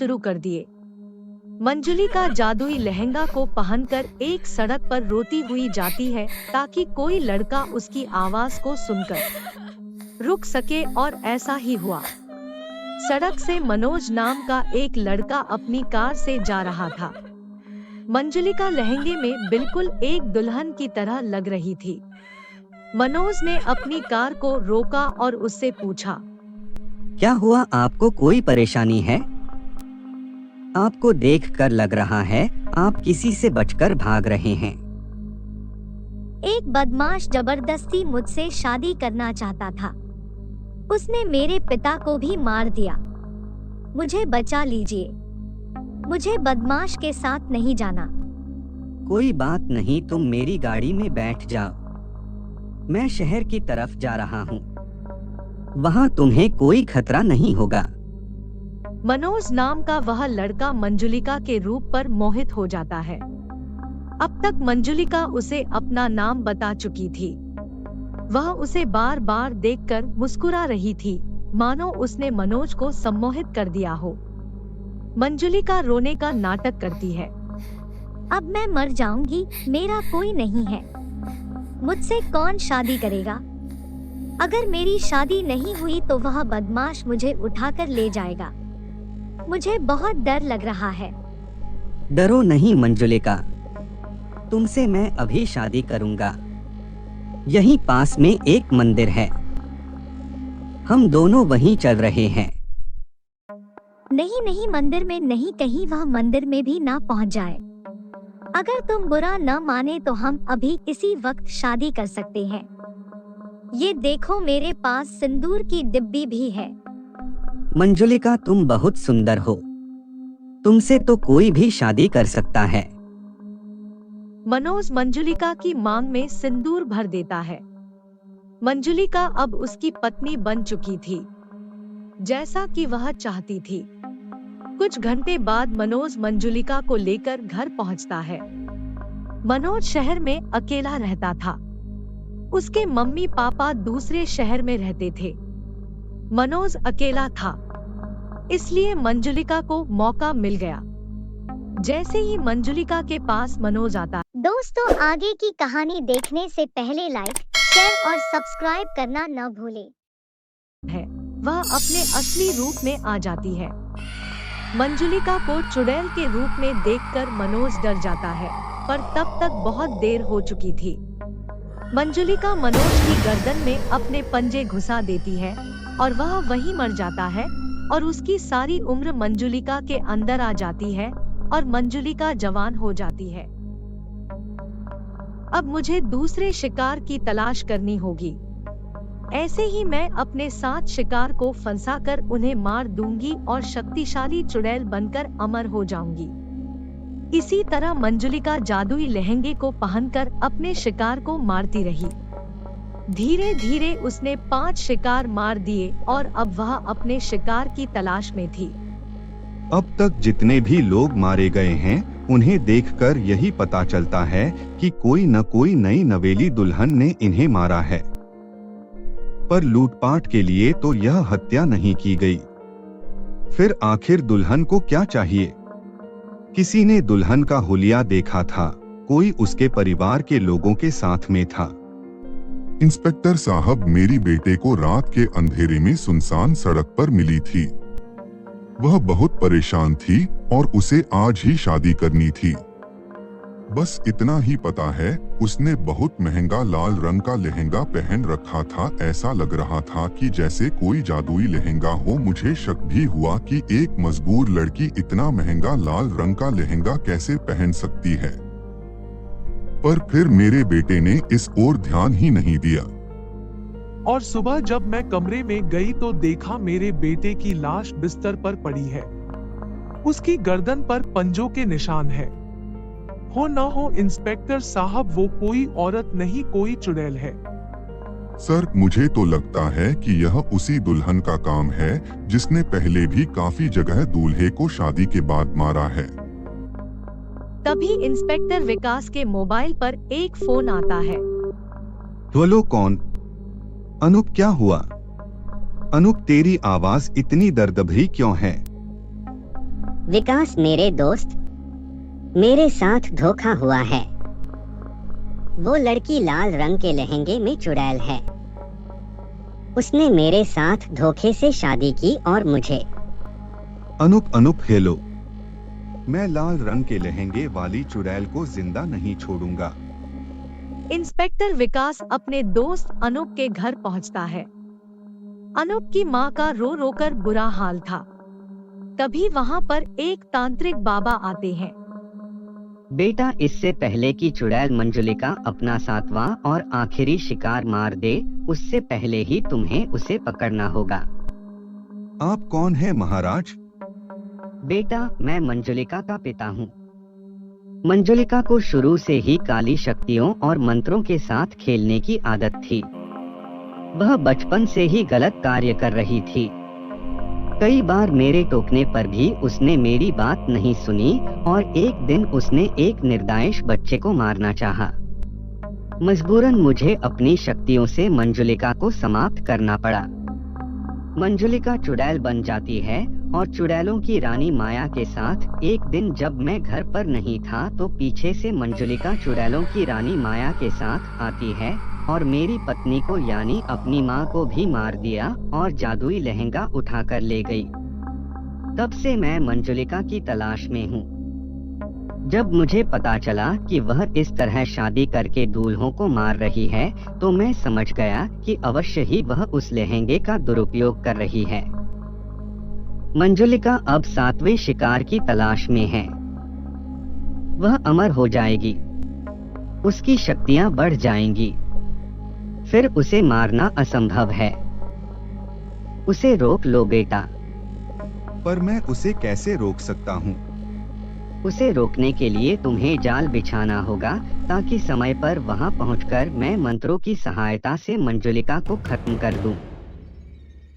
शुरू कर दिए। मंजुलिका जादुई लहंगा को पहनकर एक सड़क पर रोती हुई जाती है ताकि कोई लड़का उसकी आवाज को सुनकर रुक सके, और ऐसा ही हुआ। सड़क से मनोज नाम का एक लड़का अपनी कार से जा रहा था। मंजुलिका लहंगे में बिल्कुल एक दुल्हन की तरह लग रही थी। मनोज ने अपनी कार को रोका और उससे पूछा, क्या हुआ, आपको कोई परेशानी है? आपको देखकर लग रहा है आप किसी से बचकर भाग रहे हैं। एक बदमाश जबरदस्ती मुझसे शादी करना चाहता था। उसने मेरे पिता को भी मार दिया। मुझे बचा लीजिए। मुझे बदमाश के साथ नहीं जाना। कोई बात नहीं, तुम मेरी गाड़ी में बैठ जाओ। मैं शहर की तरफ जा रहा हूँ। वहाँ तुम्हें कोई खतरा नहीं होगा। मनोज नाम का वह लड़का मंजुलिका के रूप पर मोहित हो जाता है। अब तक मंजुलिका उसे अपना नाम बता चुकी थी। वह उसे बार बार देखकर मुस्कुरा रही थी, मानो उसने मनोज को सम्मोहित कर दिया हो। मंजुलिका रोने का नाटक करती है। अब मैं मर जाऊंगी, मेरा कोई नहीं है। मुझसे कौन शादी करेगा? अगर मेरी शादी नहीं हुई तो वह बदमाश मुझे उठाकर ले जाएगा। मुझे बहुत डर लग रहा है। डरो नहीं मंजुलिका, तुमसे मैं अभी शादी करूंगा। यहीं पास में एक मंदिर है, हम दोनों वहीं चल रहे हैं। नहीं नहीं, मंदिर में नहीं, कहीं वह मंदिर में भी ना पहुंच जाए। अगर तुम बुरा न माने तो हम अभी इसी वक्त शादी कर सकते हैं। ये देखो, मेरे पास सिंदूर की डिब्बी भी है। मंजुलिका, तुम बहुत सुंदर हो। तुमसे तो कोई भी शादी कर सकता है। मनोज मंजुलिका की मांग में सिंदूर भर देता है। मंजुलिका अब उसकी पत्नी बन चुकी थी, जैसा कि वह चाहती थी। कुछ घंटे बाद मनोज मंजुलिका को लेकर घर पहुंचता है। मनोज शहर में अकेला रहता था। उसके मम्मी पापा दूसरे शहर में रहते थे। मनोज अकेला था, इसलिए मंजुलिका को मौका मिल गया। जैसे ही मंजुलिका के पास मनोज आता। दोस्तों, आगे की कहानी देखने से पहले लाइक, शेयर और सब्सक्राइब करना न भूलें। वह अपने असली रूप में आ जाती है। मंजुलिका को चुड़ैल के रूप में देखकर मनोज डर जाता है, पर तब तक बहुत देर हो चुकी थी। मंजुलिका मनोज की गर्दन में अपने पंजे घुसा देती है और वह वहीं मर जाता है, और उसकी सारी उम्र मंजुलिका के अंदर आ जाती है और मंजुलिका जवान हो जाती है। अब मुझे दूसरे शिकार की तलाश करनी होगी। ऐसे ही मैं अपने 7 शिकार को फंसाकर उन्हें मार दूंगी और शक्तिशाली चुड़ैल बनकर अमर हो जाऊंगी। इसी तरह मंजुलिका जादुई लहंगे को पहनकर अपने शिकार को मारती रही। धीरे धीरे उसने 5 शिकार मार दिए और अब वह अपने शिकार की तलाश में थी। अब तक जितने भी लोग मारे गए हैं, उन्हें देखकर यही पता चलता है कि कोई न कोई नई नवेली दुल्हन ने इन्हें मारा है। पर लूटपाट के लिए तो यह हत्या नहीं की गई। फिर आखिर दुल्हन को क्या चाहिए? किसी ने दुल्हन का हुलिया देखा था, कोई उसके परिवार के लोगों के साथ में था। इंस्पेक्टर साहब, मेरी बेटे को रात के अंधेरे में सुनसान सड़क पर मिली थी। वह बहुत परेशान थी और उसे आज ही शादी करनी थी। बस इतना ही पता है, उसने बहुत महंगा लाल रंग का लहंगा पहन रखा था। ऐसा लग रहा था कि जैसे कोई जादुई लहंगा हो। मुझे शक भी हुआ कि एक मजबूर लड़की इतना महंगा लाल रंग का लहंगा कैसे पहन सकती है। पर फिर मेरे बेटे ने इस ओर ध्यान ही नहीं दिया। और सुबह जब मैं कमरे में गई तो देखा मेरे बेटे की लाश बिस्तर पर पड़ी है। उसकी गर्दन पर पंजों के निशान है। हो न हो इंस्पेक्टर साहब, वो कोई औरत नहीं, कोई चुड़ैल है। सर, मुझे तो लगता है कि यह उसी दुल्हन का काम है जिसने पहले भी काफी जगह दूल्हे को शादी के बाद मारा है। तभी इंस्पेक्टर विकास के मोबाइल पर एक फोन आता है। बोलो, कौन? अनूप, क्या हुआ? अनूप, तेरी आवाज इतनी दर्द भरी क्यों है? विकास मेरे दोस्त, मेरे साथ धोखा हुआ है। वो लड़की लाल रंग के लहंगे में चुड़ैल है। उसने मेरे साथ धोखे से शादी की और मुझे। अनुप हेलो, मैं लाल रंग के लहंगे वाली चुड़ैल को जिंदा नहीं छोड़ूंगा। इंस्पेक्टर विकास अपने दोस्त अनूप के घर पहुंचता है। अनूप की मां का रो रो कर बुरा हाल था। तभी वहां पर एक तांत्रिक बाबा आते हैं। बेटा, इससे पहले कि चुड़ैल मंजुलिका अपना 7वां और आखिरी शिकार मार दे, उससे पहले ही तुम्हें उसे पकड़ना होगा। आप कौन है महाराज? बेटा, मैं मंजुलिका का पिता हूँ। मंजुलिका को शुरू से ही काली शक्तियों और मंत्रों के साथ खेलने की आदत थी। वह बचपन से ही गलत कार्य कर रही थी। कई बार मेरे टोकने पर भी उसने मेरी बात नहीं सुनी और एक दिन उसने एक निर्दोष बच्चे को मारना चाहा। मजबूरन मुझे अपनी शक्तियों से मंजुलिका को समाप्त करना पड़ा। मंजुलिका चुड़ैल बन जाती है और चुड़ैलों की रानी माया के साथ एक दिन जब मैं घर पर नहीं था तो पीछे से मंजुलिका चुड़ैलों की रानी माया के साथ आती है और मेरी पत्नी को यानी अपनी माँ को भी मार दिया और जादुई लहंगा उठाकर ले गई। तब से मैं मंजुलिका की तलाश में हूँ। जब मुझे पता चला कि वह इस तरह शादी करके दूल्हों को मार रही है तो मैं समझ गया कि अवश्य ही वह उस लहंगे का दुरुपयोग कर रही है। मंजुलिका अब 7वें शिकार की तलाश में है। वह अमर हो जाएगी, उसकी शक्तियां बढ़ जाएंगी, फिर उसे मारना असंभव है। उसे रोक लो बेटा। पर मैं उसे कैसे रोक सकता हूँ? उसे रोकने के लिए तुम्हें जाल बिछाना होगा ताकि समय पर वहां पहुंचकर मैं मंत्रों की सहायता से मंजुलिका को खत्म कर दूं।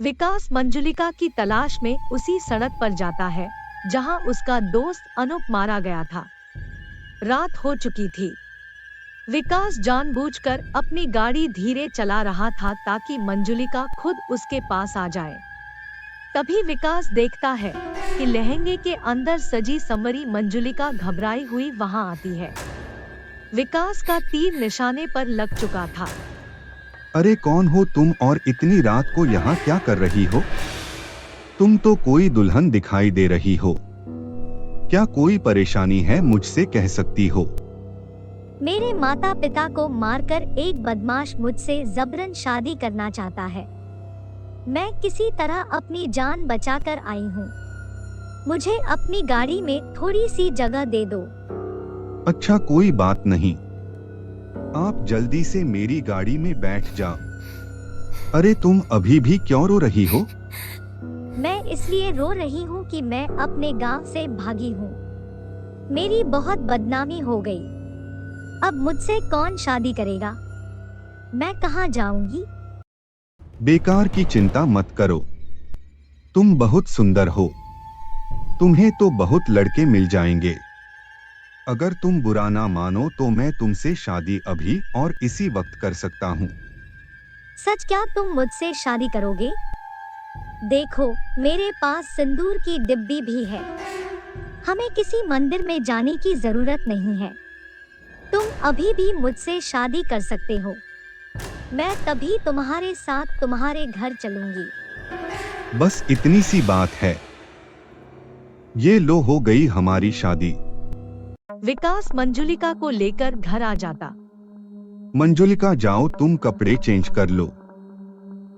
विकास मंजुलिका की तलाश में उसी सड़क पर जाता है जहां उसका दोस्त अनूप मारा गया था। रात हो चुकी थी। विकास जानबूझकर अपनी गाड़ी धीरे चला रहा था ताकि मंजुलिका खुद उसके पास आ जाए। तभी विकास देखता है कि लहंगे के अंदर सजी संवरी मंजुलिका घबराई हुई वहां आती है। विकास का तीर निशाने पर लग चुका था। अरे कौन हो तुम और इतनी रात को यहाँ क्या कर रही हो? तुम तो कोई दुल्हन दिखाई दे रही हो। क्या कोई परेशानी है, मुझसे कह सकती हो। मेरे माता पिता को मारकर एक बदमाश मुझसे जबरन शादी करना चाहता है। मैं किसी तरह अपनी जान बचाकर आई हूँ। मुझे अपनी गाड़ी में थोड़ी सी जगह दे दो। अच्छा कोई बात नहीं, आप जल्दी से मेरी गाड़ी में बैठ जाओ। अरे तुम अभी भी क्यों रो रही हो? मैं इसलिए रो रही हूँ कि मैं अपने गांव से भागी हूँ। मेरी बहुत बदनामी हो गई। अब मुझसे कौन शादी करेगा? मैं कहाँ जाऊंगी? बेकार की चिंता मत करो। तुम बहुत सुंदर हो। तुम्हें तो बहुत लड़के मिल जाएंगे। अगर तुम बुरा ना मानो तो मैं तुमसे शादी अभी और इसी वक्त कर सकता हूँ। सच क्या तुम मुझसे शादी करोगे? देखो, मेरे पास सिंदूर की डिब्बी भी है। हमें किसी मंदिर में जाने की जरूरत नहीं है। तुम अभी भी मुझसे शादी कर सकते हो। मैं तभी तुम्हारे साथ तुम्हारे घर चलूंगी। बस इतनी सी बात है। ये लो हो गई हमारी शादी। विकास मंजुलिका को लेकर घर आ जाता। मंजुलिका जाओ, तुम कपड़े चेंज कर लो।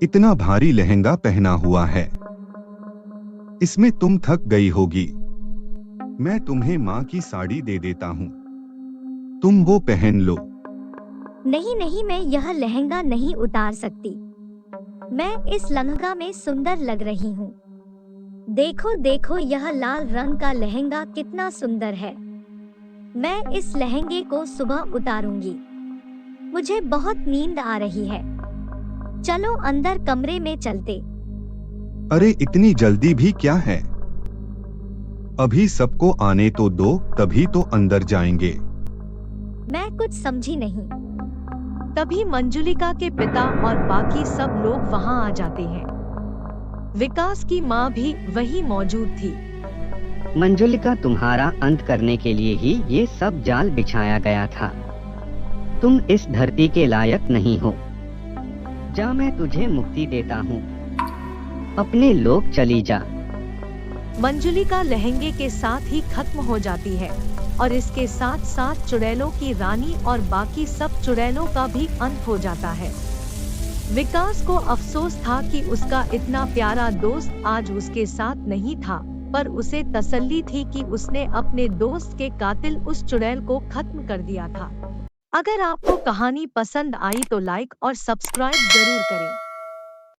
इतना भारी लहंगा पहना हुआ है, इसमें तुम थक गई होगी। मैं तुम्हें माँ की साड़ी दे देता हूँ, तुम वो पहन लो। नहीं नहीं, मैं यह लहंगा नहीं उतार सकती। मैं इस लहंगा में सुंदर लग रही हूँ। देखो देखो, यह लाल रंग का लहंगा कितना सुंदर है। मैं इस लहंगे को सुबह उतारूंगी। मुझे बहुत नींद आ रही है। चलो अंदर कमरे में चलते। अरे इतनी जल्दी भी क्या है? अभी सबको आने तो दो, तभी तो अंदर जाएंगे। मैं कुछ समझी नहीं। तभी मंजुलिका के पिता और बाकी सब लोग वहां आ जाते हैं। विकास की माँ भी वहीं मौजूद थी। मंजुलिका, तुम्हारा अंत करने के लिए ही ये सब जाल बिछाया गया था। तुम इस धरती के लायक नहीं हो। जा, मैं तुझे मुक्ति देता हूँ। अपने लोक चली जा। मंजुलिका लहंगे के साथ ही खत्म हो जाती है और इसके साथ साथ चुड़ैलों की रानी और बाकी सब चुड़ैलों का भी अंत हो जाता है। विकास को अफसोस था कि उसका इतना प्यारा दोस्त आज उसके साथ नहीं था, पर उसे तसल्ली थी कि उसने अपने दोस्त के कातिल उस चुड़ैल को खत्म कर दिया था। अगर आपको कहानी पसंद आई तो लाइक और सब्सक्राइब जरूर करें।